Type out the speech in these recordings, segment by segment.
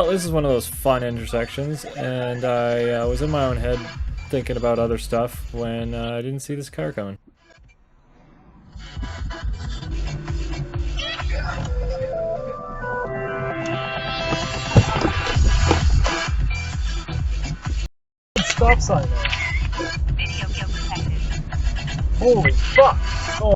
Well, this is one of those fun intersections, and I was in my own head thinking about other stuff when I didn't see this car coming. Stop sign there. Holy fuck! Oh.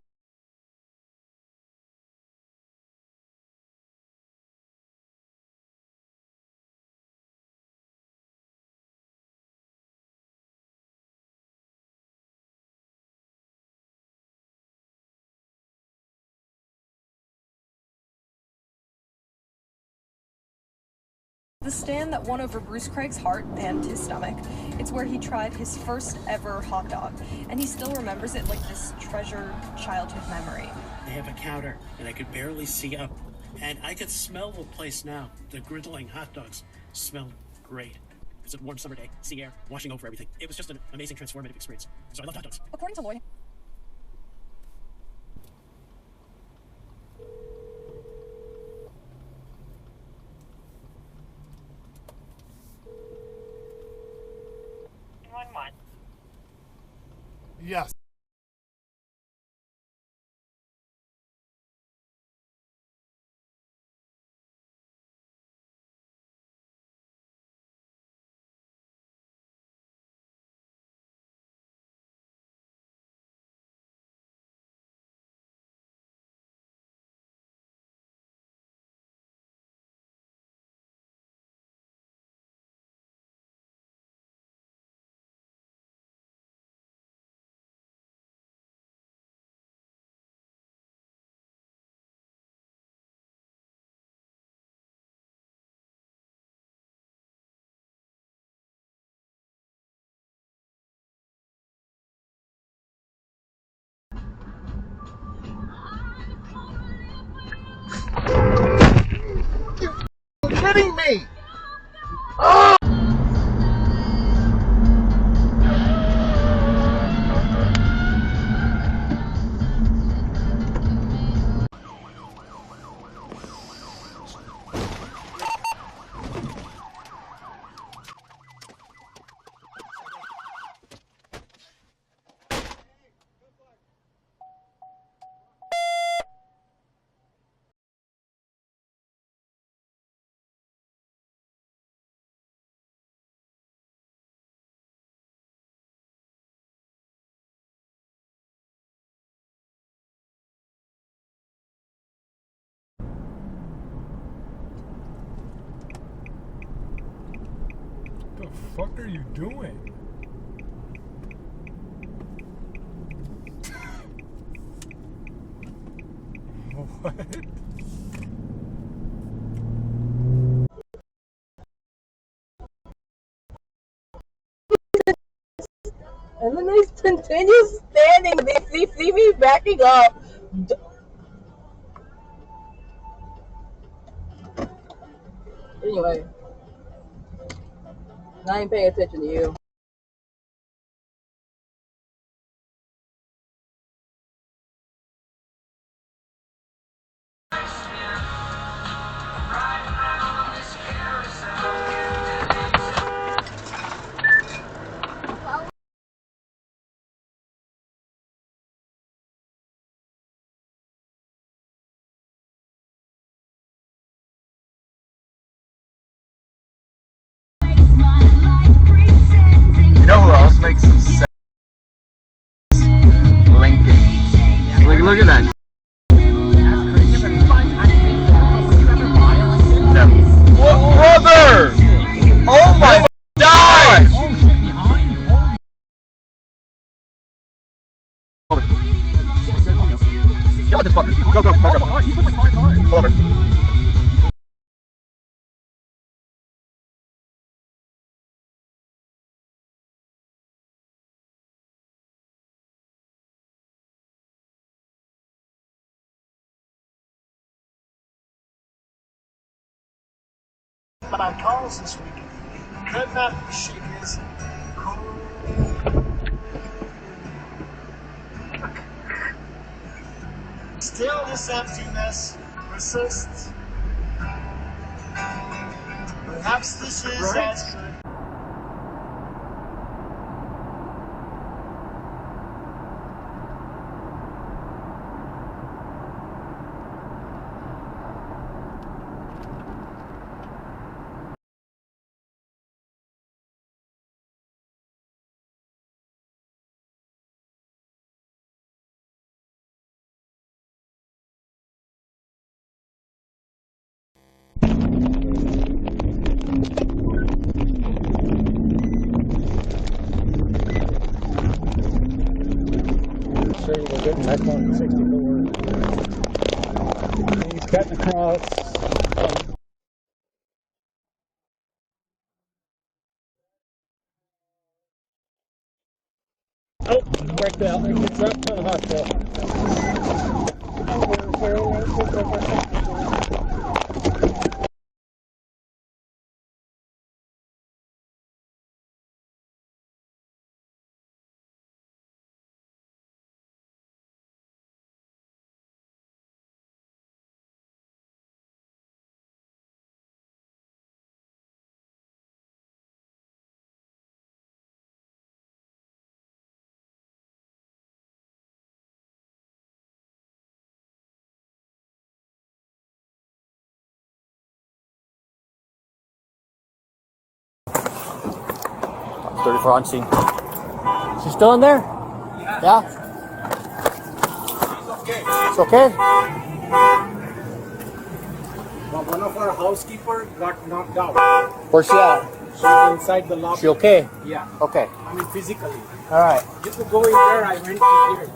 The stand that won over Bruce Craig's heart and his stomach. It's where he tried his first ever hot dog, and he still remembers it like this treasured childhood memory. They have a counter, and I could barely see up. And I could smell the place now. The griddling hot dogs smelled great. It was a warm summer day, sea air, washing over everything. It was just an amazing, transformative experience. So I loved hot dogs. According to Lloyd, Yes. You're kidding me! Oh! What the fuck are you doing? What? And then they continue standing. They see me backing up. Anyway, I ain't paying attention to you. You know who else makes some sense? Lincoln. Look at that. No. What, brother? Oh my God! Get out this fucker. Go, go, go, go. Pull over. My calls this week could not be shaken as still this emptiness persists. But mishaps. This is Sure, you will get the next one 64. He's cutting across. Oh, worked out. It's up to the hospital. .34 on scene. She's still in there? Yeah? It's okay? Well, one of our housekeeper got knocked out. Where's she at? She's inside the lobby. She okay? Yeah. Okay. I mean, physically. Alright. Just to go in there, I went to here.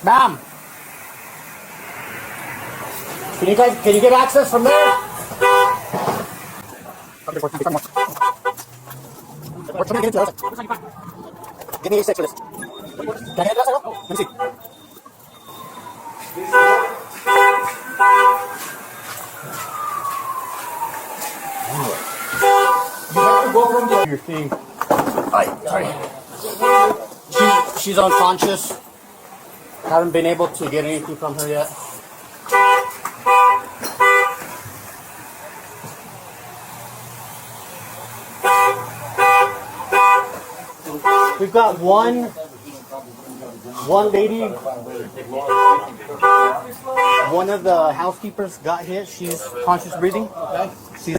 Ma'am! Can you get access from there? Give me a six for this. Can I get that? Let me see. You have to go from there. Your thing. Sorry. She's unconscious. Haven't been able to get anything from her yet. We've got one lady, one of the housekeepers got hit. She's conscious breathing. She's